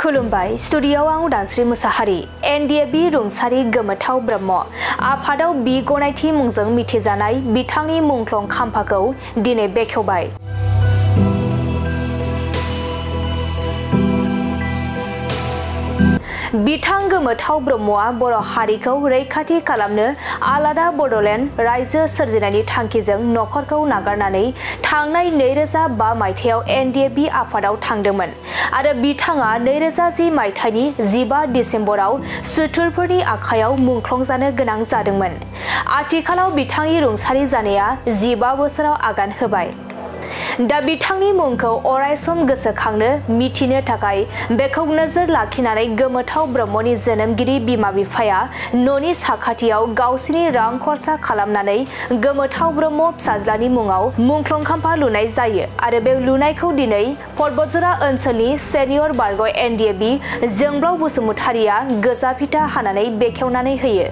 खुलुमबाय स्टुडिय'आव आं उदांस्रि मुसाहारि एनडिएबि रुंसारि गोमोथाव ब्रह्म आफादाव बि गनायथि मुंजों मिथिजानाय बिथांनि मुंख्लं खाम्फाखौ दिनै बेखेवबाय। बिथां गोमोथाव ब्रह्मआ बर' हारिखौ रैखाथि खालामनो आलादा बड'लेण्ड रायजो सोरजिनायनि थांखिजों नखरखौ नागारनानै थांनाय 2005 मायथाइयाव एनडिएबि आफादाव थांदोंमोन आरो बिथाङा 2010 मायथाइनि 15 डिसेम्बराव सुथुरफोरनि आखायाव मुंख्लं जानो गोनां जादोंमोन। आथिखालाव बिथांनि रुंसारि जानाया 15 बोसोराव आगान होबाय। दा बिथांनि मुंखौ अरायसम गोसोखांनो मिथिनो थाखाय बेखौ नोजोर लाखिनानै गोमोथाव ब्रह्मनि जोनोमगिरि बिमा बिफाया न'नि साखाथियाव गावसिनि रां खरसा खालामनानै गोमोथाव ब्रह्म फिसाज्लानि मुङाव मुंख्लं खाम्फा लुनाय जायो आरो बे लुनायखौ दिनै पर्बतजरा ओनसोलनि सेनियर बारग' एनडिएबि जोंब्लाव बसुमतारिया गोजा फिथा हानानै बेखेवनानै होयो।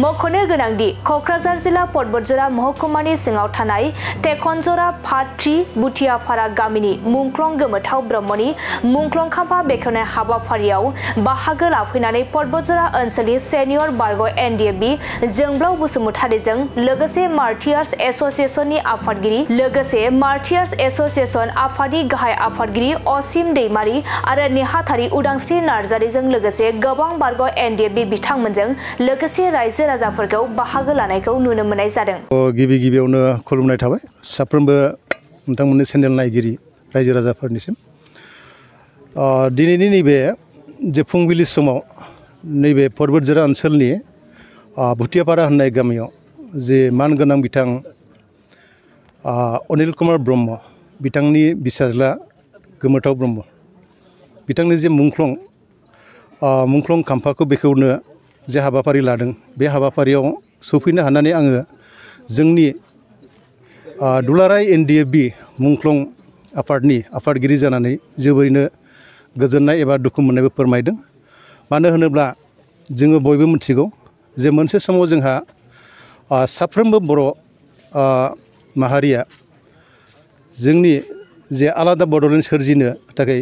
मख'नो गोनांदि क'क्राझार जिल्ला पर्बतजरा महकुमानि सिङाव थानाय तेखनजरा फाट्रि बुथियाफारा गामिनि मुंख्लं गोमोथाव ब्रह्मनि मुंख्लं खाम्फा बेखेवनाय हाबाफारियाव बाहागो लाफैनानै पर्बतजरा ओनसोलनि सेनियर बारग' एनडिएबि जोंब्लाव बसुमतारिजों लोगोसे मार्टियार्स एस'सिएशननि आफादगिरि मार्टियार्स एस'सिएशन आफादनि गाहाय आफादगिरि असिम दैमारि आरो नेहाथारि उदांस्रि नार्जारिजों लोगोसे गोबां बारग' एनडिएबि बिथांमोनजों लोगोसे रायजो राजाफोरखौ बाहागो लानायखौ नुनो मोननाय जादों। गिबियावनो खुलुमनाय थाबाय साफ्रोमबो नोंथांमोननि चेनेल नायगिरि रायजो राजाफोरनिसिम। दिनैनि नैबे जे फुंबिलि समाव नैबे पर्बतजरा ओनसोलनि भुटियापारा होननाय गामियाव जे मानगोनां बिथां अनिल कुमार ब्रह्म बिथांनि बिसाज्ला गोमोथाव ब्रह्म बिथांनि जे मुंख्लं खाम्फाखौ बेखेवनो जे हाबाफारि लादों बे हाबाफारियाव सफैनो हानानै आङो जोंनि दुलाराय एनडिएबि मुंख्लं आफादनि आफादगिरि जानानै जोबोरैनो गोजोननाय एबा दुखु मोननायबो फोरमायदों। मानो होनोब्ला जोङो बयबो मिथिगौ जे मोनसे समाव जोंहा साफ्रोमबो बर' माहारिया जोंनि जे आलादा बड'लेण्ड सोरजिनो थाखाय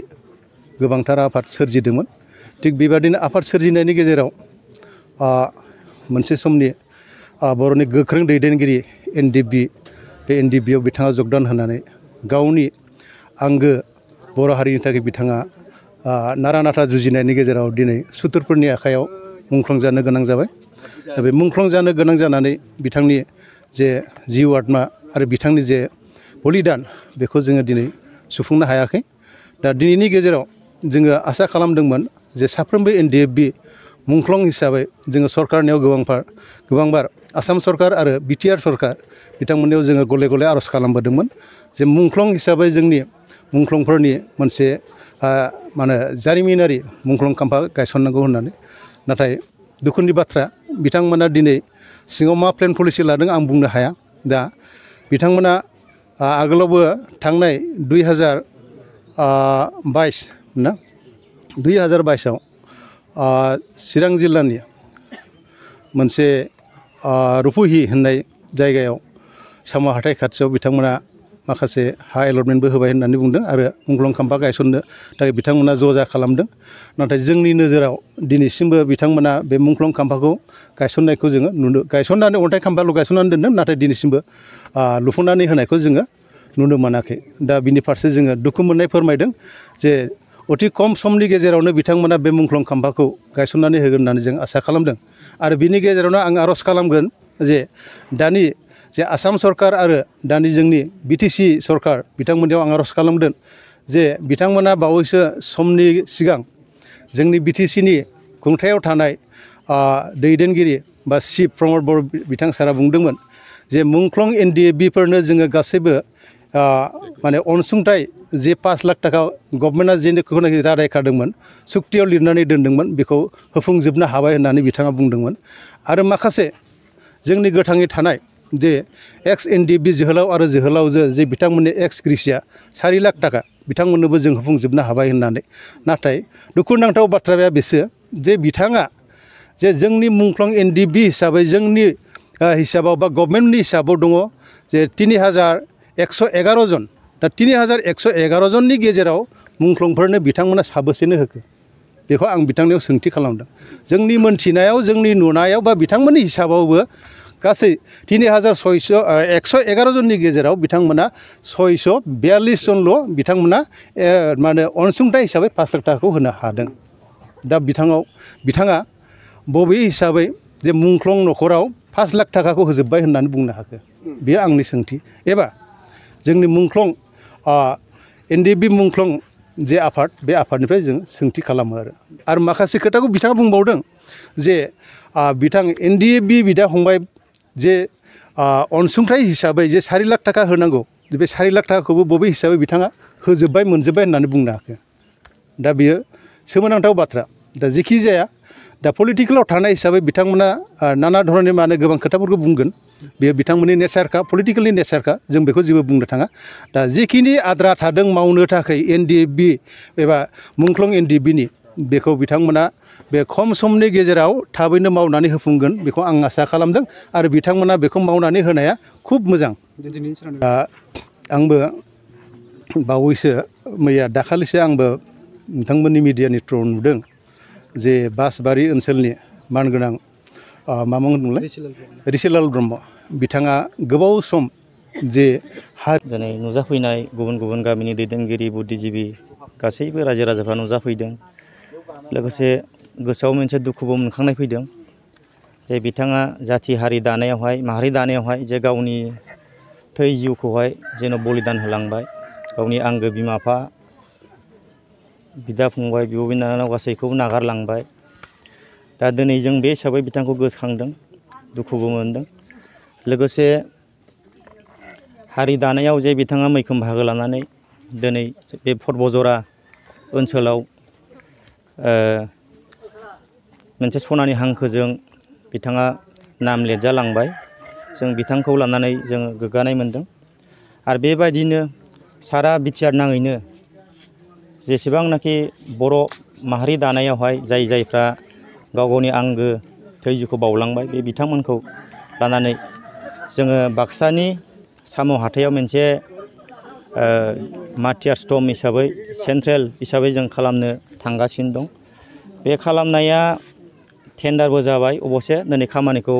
गोबांथार आफाद सोरजिदोंमोन। थिग बेबादिनो आफाद सोरजिनायनि गेजेराव मोनसे समनि बर'नि गोख्रों दैदेनगिरि एनडिएबि बे एनडिएबिआव बिथाङा जगदान होनानै गावनि आंगो बर' हारिनि थाखाय बिथाङा नारा नाथा जुजिनायनि गेजेराव दिनै सुथुरफोरनि आखायाव मुंख्लं जानो गोनां जाबाय। दा बे मुंख्लं जानो गोनां जानानै बिथांनि जे जिउ आत्मा आरो बिथांनि जे बलिदान बेखौ जोङो दिनै सुफुंनो हायाखै। दा दिनैनि गेजेराव जोङो आसा खालामदोंमोन जे साफ्रोमबो एनडिएबि मुंख्लं हिसाबै जोङो सरकारनियाव गोबांबार आसाम सरकार आरो बिटिआर सरकार बिथांमोननियाव जोङो गले गले आर'ज खालामबोदोंमोन जे मुंख्लं हिसाबै जोंनि मुंख्लंफोरनि मोनसे जारिमिनारि मुंख्लं खाम्फा गायसननांगौ होननानै। नाथाय दुखुनि बाथ्रा बिथांमोना दिनै सिङाव मा प्लेन पलिसि लादों आं बुंनो हाया। दा बिथांमोना आगोलावबो थांनाय 2022आव चिरां जिल्लानि मोनसे रुपुहि होननाय जायगायाव साम' हाथाइ खाथियाव बिथांमोना माखासे हा एलटमेन्टबो होबाय होननानै बुंदों आरो मुंख्लं खाम्फा गायसननो थाखाय बिथांमोना ज'जा खालामदों। नाथाय जोंनि नोजोराव दिनैसिमबो बिथांमोना बे मुंख्लं खाम्फाखौ गायसननायखौ जोङो गायसननानै अन्थाइ खाम्फाल' गायसननानै दोनदों नाथाय दिनैसिमबो लुफुंनानै होनायखौ जोङो नुनो मोनाखै। दा बिनि फारसे जोङो दुखु मोननाय फोरमायदों जे अति खम समनि गेजेरावनो बिथांमोना बे मुंख्लं खाम्फाखौ गायसननानै होगोन होननानै जों आसा खालामदों। आरो बिनि गेजेरावनो आं आर'ज खालामगोन जे दानि जे आसाम सरकार आरो दानि जोंनि बिटिसि सरकार बिथांमोननियाव आं आर'ज खालामदों जे बिथांमोना बावैसो समनि सिगां जोंनि बिटिसिनि खुंथायाव थानाय दैदेनगिरि बा चिफ प्रमद बर' बिथां सारा बुंदोंमोन जे मुंख्लं एनडिएबिफोरनो जोङो गासैबो अनसुंथाइ जे 5 लाख थाखा गभर्नमेन्टआ जेखौनाखि रादाय खादोंमोन सुक्तियाव लिरनानै दोनदोंमोन बेखौ होफुंजोबनो हाबाय होननानै बिथाङा बुंदोंमोन। आरो माखासे जोंनि गोथाङै थानाय जे एक्स एनडिएबि जोहोलाव आरो जोहोलावजो जे बिथांमोननि एक्स ग्रेसिया 4 लाख थाखा बिथांमोननोबो जों होफुंजोबनो हाबाय होननानै। नाथाय दुखुनांथाव बाथ्राया बेसो जे बिथाङा जे जोंनि मुंख्लं एनडिएबि हिसाबै जोंनि हिसाबाव बा गभर्नमेन्टनि हिसाबाव दङ जे 3111 जन दा 3111 जननि गेजेराव मुंख्लंफोरनो बिथांमोना साबेसेनो होखो बेखौ आं बिथांनियाव सोंथि खालामदों जोंनि मोनथिनायाव जोंनि नुनायाव बा बिथांमोननि हिसाबावबो गासै 111 जननि गेजेराव बिथांमोना 642 जनल' बिथांमोना माने अनसुंथाइ हिसाबै 5 लाख थाखाखौ होनो हादों दा बिथाङा बबे हिसाबै जे मुंख्लं न'खराव 5 लाख थाखाखौ होजोब्बाय होननानै बुंनो हाखो बेयो आंनि सोंथि एबा जोंनि मुंख्लं NDB मुंख्लं जे आफाद बे आफादनिफ्राय जों सोंथि खालामो आरो माखासे खोथाखौ बिथाङा बुंबावदों जे बिथां NDB बिदा फंबाय जे अनसुंथाइ हिसाबै जे 4 लाख थाखा होनांगौ बे 4 लाख थाखाखौबो बबे हिसाबै बिथाङा होजोब्बाय मोनजोब्बाय होननानै बुंनो हाखो दा बियो सोमोनांथाव बाथ्रा दा जेखि जाया दा पलिटिकेलाव थानाय हिसाबै बिथांमोना नाना धरननि माने गोबां खोथाफोरखौ बुंगोन बेयो बिथांमोननि नेचारखा पलिटिकेलनि नेचारखा जों बेखौ जेबो बुंनो थाङा दा जिखिनि आद्रा थादों मावनो थाखाय NDB एबा मुंख्लं NDBनि बेखौ बिथांमोना बे खम समनि गेजेराव थाबैनो मावनानै होफुंगोन बेखौ आं आसा खालामदों आरो बिथांमोना बेखौ मावनानै होनाया खुब मोजां आंबो बावैसो मैया दाखालिसो आंबो नोंथांमोननि मिडियानि थ्रुआव नुदों जे बासबारि ओनसोलनि मानगोनां मा होनदोंलाय रिसिलाल ब्रह्म बिथाङा गोबाव सम जे दिनै नुजाफैनाय गुबुन गुबुन गामिनि दैदेनगिरि बुद्धिजिबि गासैबो रायजो राजाफ्रा नुजाफैदों लोगोसे गोसोआव मोनसे दुखुबो मोनखांनाय फैदों जे बिथाङा जाथि हारि दानायावहाय माहारि दानायावहाय जे गावनि थै जिउखौहाय जेन' बलिदान होलांबाय गावनि आंगो बिमा बिफा बिदा फंबाय बिब' बिनानाव गासैखौबो नागारलांबाय दा दिनै जों बे हिसाबै बिथांखौ गोसोखांदों दुखुबो मोनदों लोगोसे हारि दानायाव जे बिथाङा मैखोम बाहागो लानानै दिनै बे पर्बजरा ओनसोलाव मोनसे सनानि हांखोजों बिथाङा नाम लिरजालांबाय जों बिथांखौ लानानै जों गोग्गानाय मोनदों आरो बेबायदिनो सारा बिटिआर नाङैनो जेसेबांनाखि बर' माहारि दानायावहाय जायफ्रा गाव गावनि आंगो थै जिउखौ बावलांबाय बे बिथांमोनखौ लानानै जोङो बाक्सानि साम' हाथायाव मोनसे मार्टियार्स टम हिसाबै सेन्ट्रेल हिसाबै जों खालामनो थांगासिनो दं बे खालामनाया टेन्डारबो जाबाय अबसे दिनै खामानिखौ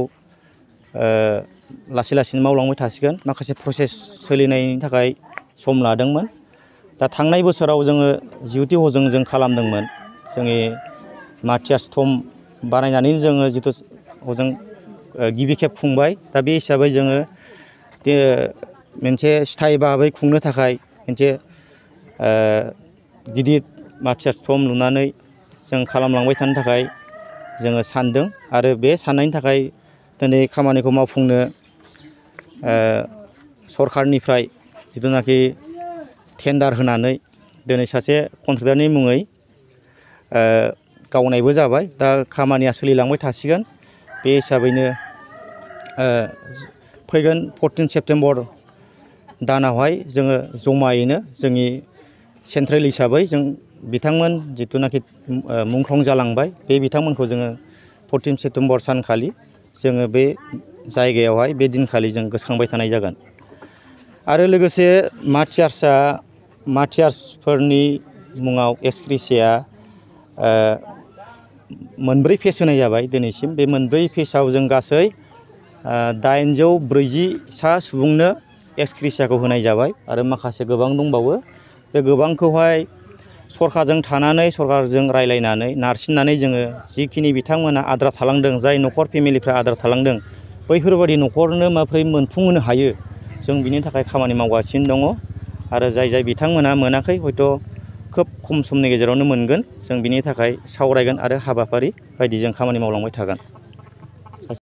लासै लासैनो मावलांबाय थासिगोन माखासे प्रसेस सोलिनायनि थाखाय सम लादोंमोन दा थांनाय बोसोराव जोङो जिउथि हजों जों खालामदोंमोन जोंनि मार्टियार्स टम बानायनानै जोङो जिथु हजों गिबि खेब खुंबाय दा बे हिसाबै जोङो मोनसे स्थायी भाबै खुंनो थाखाय मोनसे गिदिर मार्टियार्स टम लुनानै जों खालामलांबाय थानो थाखाय जोङो सानदों आरो बे साननायनि थाखाय दिनै खामानिखौ मावफुंनो सरखारनिफ्राय जिथुनाखि टेन्डार होनानै दिनै सासे कन्ट्रेक्टरनि मुङै गावनायबो जाबाय दा खामानिया सोलिलांबाय थासिगोन बे हिसाबैनो फैगोन 14 सेप्तेम्बर दानावहाय जोङो जमायैनो जोंनि सेन्ट्रेल हिसाबै जों बिथांमोन जिथुनाखि मुंख्लं जालांबाय बे बिथांमोनखौ जोङो 14 सेप्तेम्बर सानखालि जोङो बे जायगायावहाय बे दिनखालि जों गोसोखांबाय थानाय जागोन आरो लोगोसे मार्टियार्सफोरनि मुङाव एसक्रिसिया 4 फेज होनाय जाबाय दिनैसिम बे 4 फेजआव जों गासै 840 सा सुबुंनो एसक्रिसियाखौ होनाय जाबाय आरो माखासे गोबां दंबावो बे गोबांखौहाय सरखारजों थानानै सरखारजों रायलायनानै नारसिननानै जोङो जिखिनि बिथांमोना आद्रा थालांदों जाय न'खर फेमिलिफ्रा आद्रा थालांदों बैफोरबायदि न'खरनो माबोरै मोनफुंहोनो हायो जों बिनि थाखाय खामानि मावगासिनो दङ आरो जाय बिथांमोना मोनाखै हयथ' खोब खम समनि गेजेरावनो मोनगोन जों बिनि थाखाय सावरायगोन आरो हाबाफारि बायदि जों खामानि मावलांबाय थागोन।